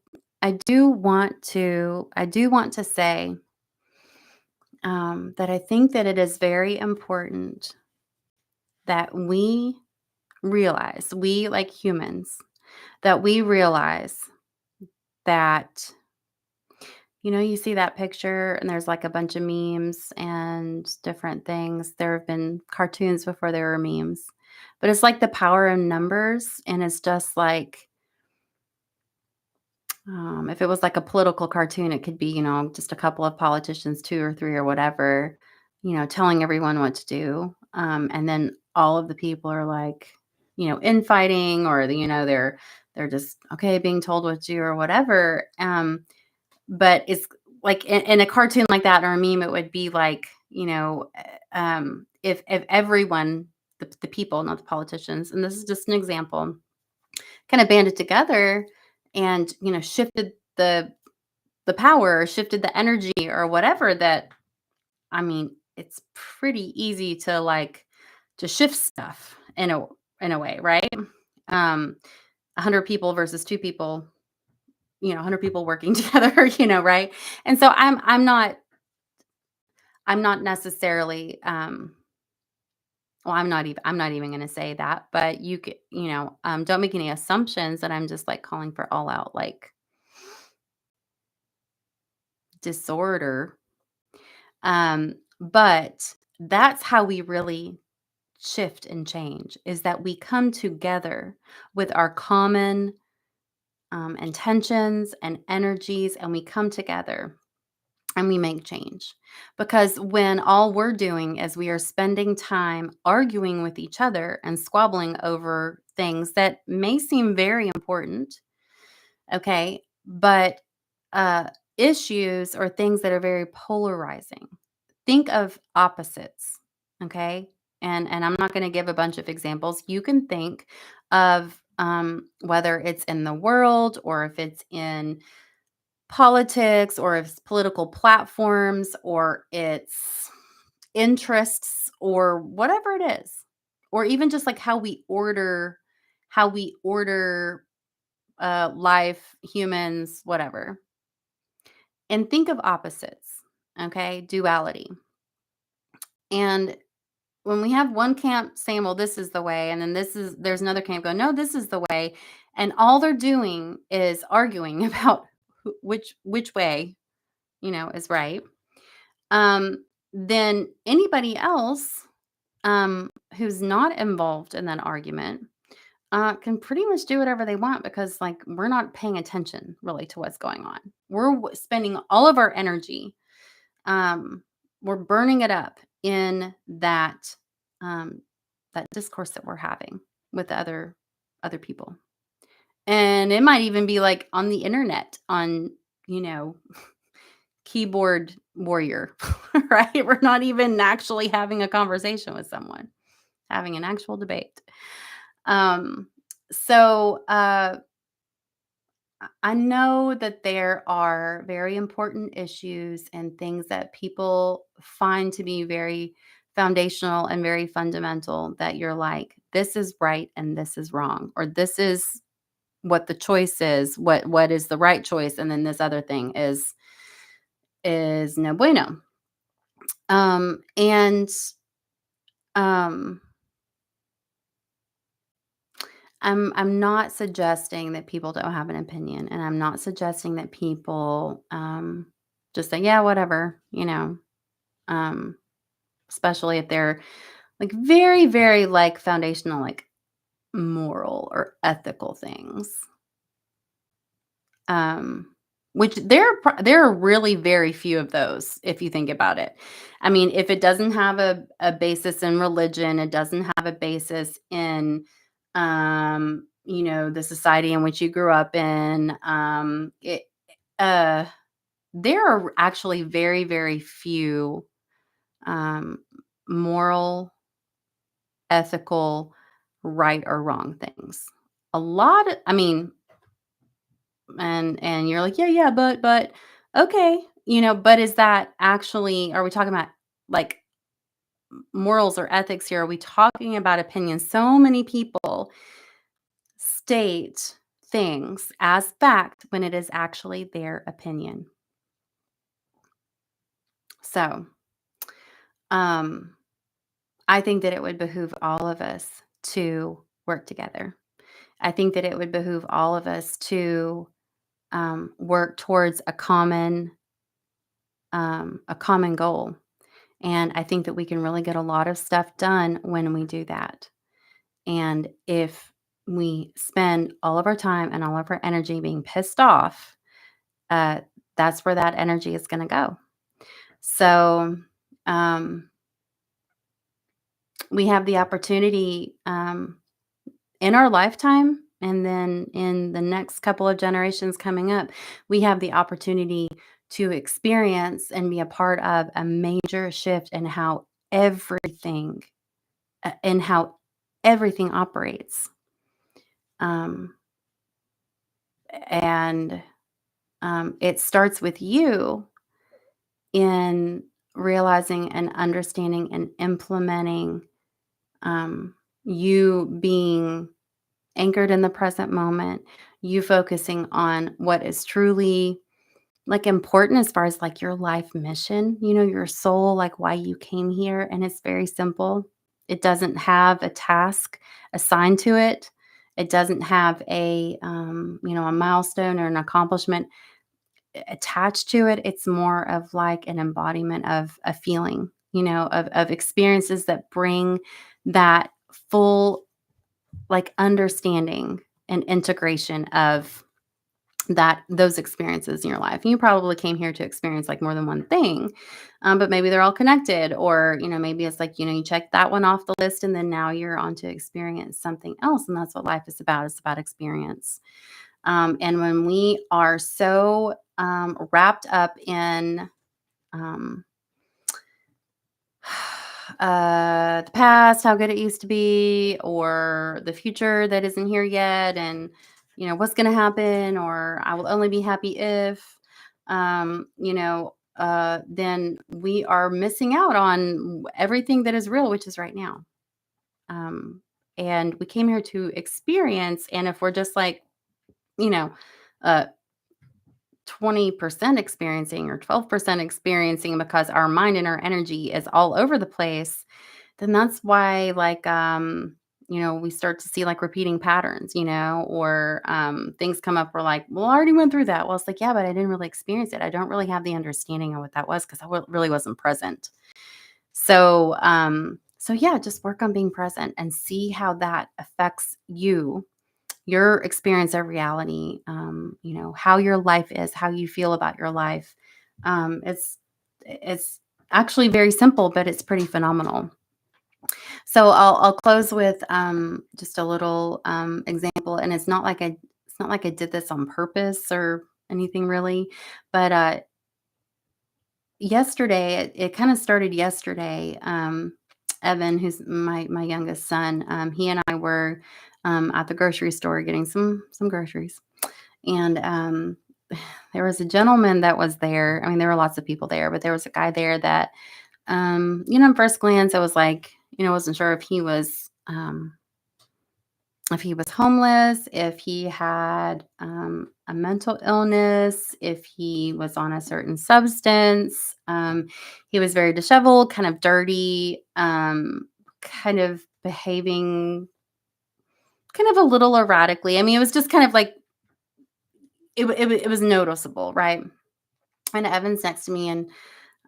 I do want to say that I think that it is very important that we like humans, that we realize that you see that picture and there's like a bunch of memes and different things. There have been cartoons before there were memes, but it's like the power in numbers. And it's just like, if it was like a political cartoon, it could be, just a couple of politicians, two or three or whatever, telling everyone what to do. And then all of the people are like, infighting, or they're just okay being told what to do or whatever. But it's like in a cartoon like that or a meme, it would be like, if everyone, the people, not the politicians, and this is just an example, kind of banded together and, shifted the power, or shifted the energy or whatever that, it's pretty easy to like to shift stuff in a way, right? 100 people versus two people, 100 people working together, right? And so I'm not necessarily well, I'm not even going to say that, but don't make any assumptions that I'm just like calling for all out like disorder. But that's how we really shift and change, is that we come together with our common intentions and energies, and we come together and we make change. Because when all we're doing is we are spending time arguing with each other and squabbling over things that may seem very important, okay, but uh, issues or things that are very polarizing. Think of opposites, okay? And I'm not going to give a bunch of examples. You can think of whether it's in the world or if it's in politics or it's political platforms or it's interests or whatever it is, or even just like how we order life, humans, whatever. And think of opposites, okay? Duality. And when we have one camp saying, well, this is the way, and then there's another camp going, no, this is the way, and all they're doing is arguing about which way, is right. Then anybody else who's not involved in that argument can pretty much do whatever they want because, like, we're not paying attention really to what's going on. We're spending all of our energy. Um, we're burning it up in um, that discourse that we're having with the other people, and it might even be like on the internet on you know keyboard warrior, right? We're not even actually having a conversation with someone, having an actual debate. Um, so I know that there are very important issues and things that people find to be very foundational and very fundamental that you're like, this is right and this is wrong, or this is what the choice is, what is the right choice, and then this other thing is no bueno. And um I'm not suggesting that people don't have an opinion, and I'm not suggesting that people just say, yeah, whatever, um, especially if they're like very, very like foundational, like moral or ethical things. Um, which there are really very few of those if you think about it. I mean, if it doesn't have a basis in religion, it doesn't have a basis in the society in which you grew up in. Uh there are actually very, very few um moral, ethical, right or wrong things. I mean, and you're like, "Yeah, yeah, but okay." But is that actually are we talking about, like, morals or ethics here? Are we talking about opinions? So many people state things as fact when it is actually their opinion. So, um, I think that it would behoove all of us to work together. I think that it would behoove all of us to, work towards a common goal. And I think that we can really get a lot of stuff done when we do that. And if we spend all of our time and all of our energy being pissed off, uh, that's where that energy is going to go. So um, we have the opportunity in our lifetime, and then in the next couple of generations coming up, we have the opportunity to experience and be a part of a major shift in everything how everything operates. Um, and it starts with you in realizing and understanding and implementing, you being anchored in the present moment, you focusing on what is truly like important as far as like your life mission, your soul, like why you came here. And it's very simple. It doesn't have a task assigned to it. It doesn't have a milestone or an accomplishment attached to it. It's more of like an embodiment of a feeling, of experiences that bring that full like understanding and integration of those experiences in your life. And you probably came here to experience like more than one thing, but maybe they're all connected, or maybe it's like you check that one off the list, and then now you're on to experience something else, and that's what life is about. It's about experience. And when we are so wrapped up in um, the past, how good it used to be, or the future that isn't here yet, and what's going to happen, or I will only be happy if. then we are missing out on everything that is real, which is right now. And we came here to experience. And if we're just like, you know, uh, 20% experiencing or 12% experiencing because our mind and our energy is all over the place, then that's why like we start to see like repeating patterns, or things come up. We're like, well, I already went through that. Well, it's like, yeah, but I didn't really experience it. I don't really have the understanding of what that was because really wasn't present. So yeah, just work on being present and see how that affects your experience of reality, how your life is, how you feel about your life. It's actually very simple, but it's pretty phenomenal. So I'll close with just a little example, and it's not like I did this on purpose or anything really, but yesterday it kind of started yesterday. Evan, who's my youngest son, he and I were at the grocery store getting some groceries, and there was a gentleman that was there. I mean, there were lots of people there, but there was a guy there that at first glance, I was like, wasn't sure if he was homeless, if he had a mental illness, if he was on a certain substance. He was very disheveled, kind of dirty, kind of behaving kind of a little erratically. I mean, it was just kind of like it was noticeable, right? And Evan's next to me, and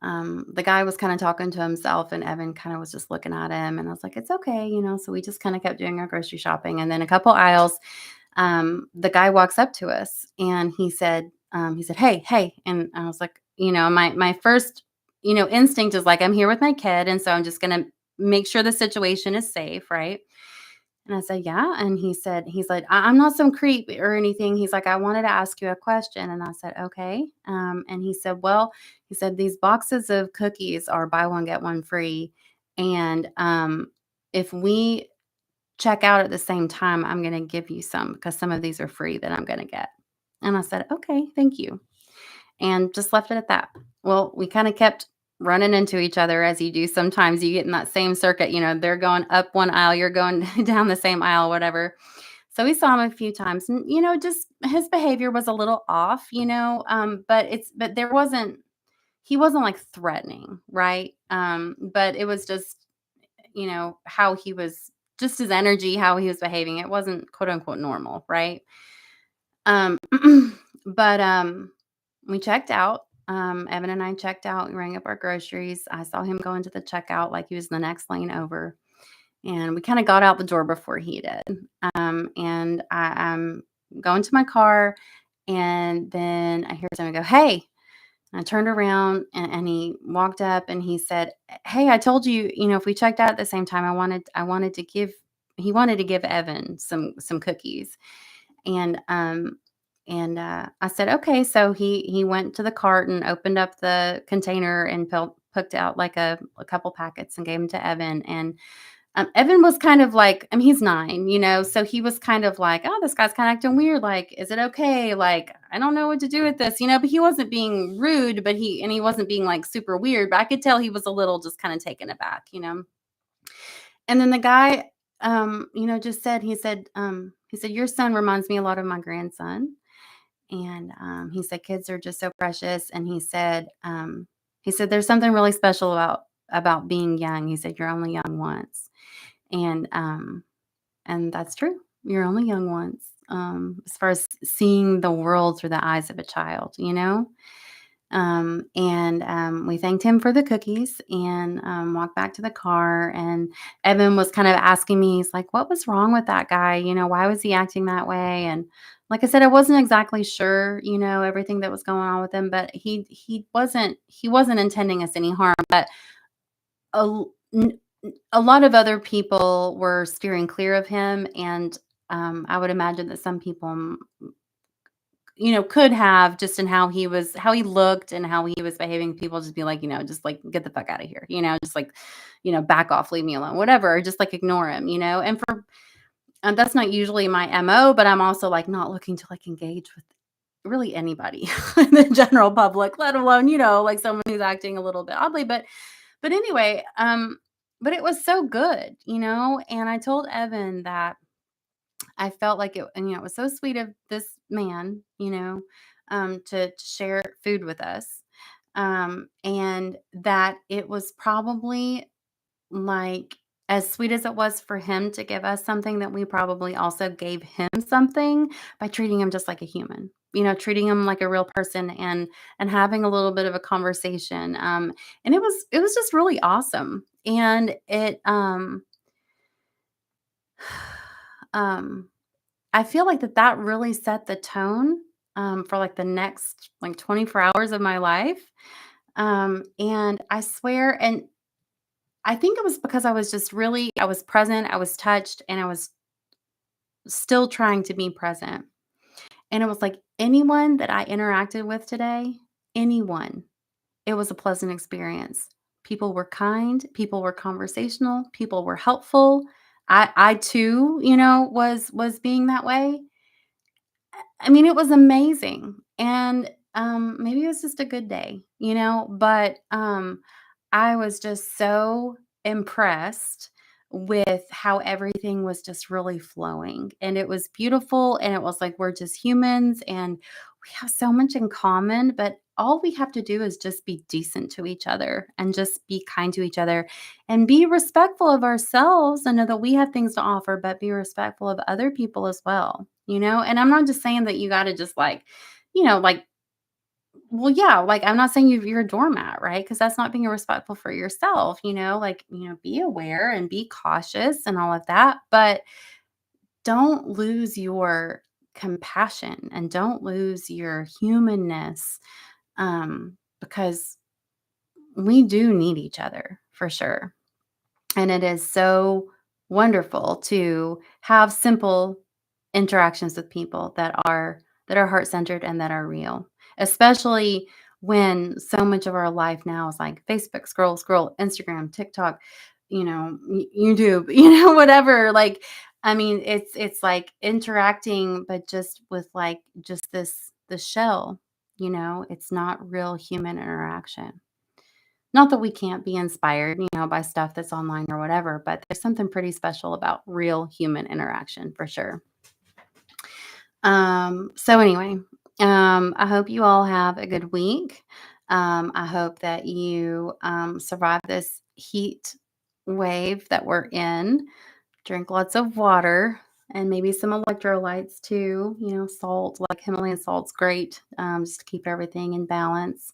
the guy was kind of talking to himself, and Evan kind of was just looking at him, and I was like, it's okay, so we just kind of kept doing our grocery shopping. And then a couple aisles, the guy walks up to us, and he said, hey. And I was like, my first, instinct is like, I'm here with my kid. And so I'm just going to make sure the situation is safe. Right. And I said, yeah. And he's like, I'm not some creep or anything. He's like, I wanted to ask you a question. And I said, okay. And he said, these boxes of cookies are buy one, get one free. And if we check out at the same time, I'm going to give you some because some of these are free that I'm going to get. And I said, okay, thank you. And just left it at that. Well, we kind of kept running into each other as you do. Sometimes you get in that same circuit, they're going up one aisle, you're going down the same aisle, whatever. So we saw him a few times, and, just his behavior was a little off, but he wasn't like threatening. Right. But it was just, how he was, just his energy, how he was behaving. It wasn't quote unquote normal. Right. Um, but we checked out. Evan and I checked out. We rang up our groceries. I saw him go into the checkout like he was the next lane over. And we kind of got out the door before he did. And I'm going to my car. And then I hear someone go, hey. And I turned around, and he walked up, and he said, hey, I told you, if we checked out at the same time, he wanted to give Evan some cookies. And I said, okay. So he went to the cart and opened up the container and picked out like a couple packets and gave them to Evan. And Evan was kind of like, I mean, he's 9, so he was kind of like, oh, this guy's kind of acting weird. Like, is it okay? Like, I don't know what to do with this, but he wasn't being rude, but he wasn't being like super weird, but I could tell he was a little just kind of taken aback. And then the guy, just said, your son reminds me a lot of my grandson. And he said, kids are just so precious. And he said, there's something really special about being young. He said, you're only young once. And that's true. You're only young once. As far as seeing the world through the eyes of a child. And we thanked him for the cookies and walked back to the car. And Evan was kind of asking me, he's like, what was wrong with that guy? Why was he acting that way? And like I said, I wasn't exactly sure, everything that was going on with him, but he wasn't intending us any harm. But a, a lot of other people were steering clear of him. And I would imagine that some people could have, just in how he looked and how he was behaving, people just be like, just like, get the fuck out of here, just like, back off, leave me alone, whatever, or just like ignore him, and that's not usually my MO, but I'm also like not looking to like engage with really anybody in the general public, let alone, like someone who's acting a little bit oddly. But anyway, but it was so good, and I told Evan that I felt like it, and it was so sweet of this man, to share food with us. And that it was probably like, as sweet as it was for him to give us something, that we probably also gave him something by treating him just like a human, treating him like a real person, and having a little bit of a conversation. And it was just really awesome. And it um I feel like that really set the tone for like the next like 24 hours of my life. And I swear, and I think it was because I was present, I was touched, and I was still trying to be present. And it was like anyone that I interacted with today, anyone, it was a pleasant experience. People were kind, people were conversational, people were helpful. I too, was being that way. I mean, it was amazing. And maybe it was just a good day, but I was just so impressed with how everything was just really flowing. And it was beautiful. And it was like we're just humans and we have so much in common, but all we have to do is just be decent to each other and just be kind to each other and be respectful of ourselves and know that we have things to offer, but be respectful of other people as well, And I'm not just saying that you got to just like, well, yeah, like, I'm not saying you're a doormat, right? Because that's not being respectful for yourself, like, be aware and be cautious and all of that, but don't lose your compassion and don't lose your humanness, because we do need each other for sure. And it is so wonderful to have simple interactions with people that are heart-centered and that are real, especially when so much of our life now is like Facebook, scroll, scroll, Instagram, TikTok, YouTube, whatever. Like, I mean, it's like interacting, but just with like just the shell, it's not real human interaction. Not that we can't be inspired, by stuff that's online or whatever, but there's something pretty special about real human interaction for sure. So anyway, I hope you all have a good week. I hope that you survive this heat wave that we're in. Drink lots of water and maybe some electrolytes too. Salt, like Himalayan salt's great, just to keep everything in balance.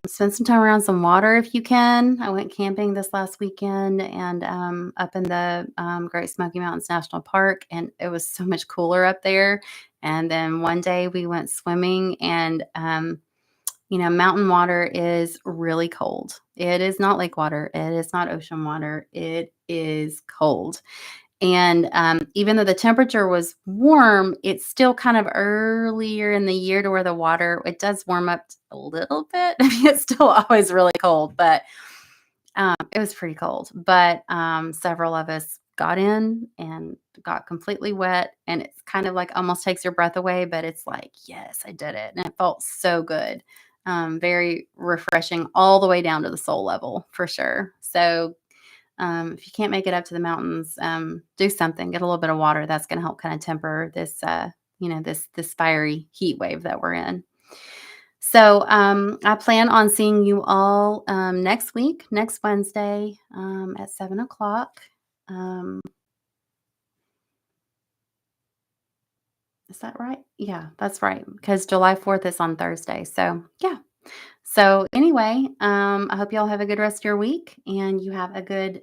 Spend some time around some water if you can. I went camping this last weekend and up in the Great Smoky Mountains National Park, and it was so much cooler up there. And then one day we went swimming, and mountain water is really cold. It is not lake water. It is not ocean water. It is cold. And even though the temperature was warm, it's still kind of earlier in the year to where the water, it does warm up a little bit. I mean, it's still always really cold, but it was pretty cold. But several of us got in and got completely wet. And it's kind of like almost takes your breath away, but it's like, yes, I did it. And it felt so good. Very refreshing all the way down to the soul level for sure. So if you can't make it up to the mountains, do something. Get a little bit of water. That's going to help kind of temper this, this fiery heat wave that we're in. So I plan on seeing you all next week, next Wednesday at 7:00. Is that right? Yeah, that's right. Because July 4th is on Thursday. So yeah. So anyway, I hope you all have a good rest of your week and you have a good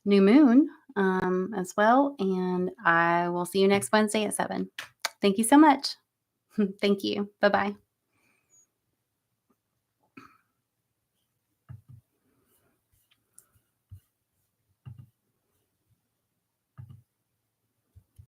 new moon as well. And I will see you next Wednesday at 7. Thank you so much. Thank you. Bye bye.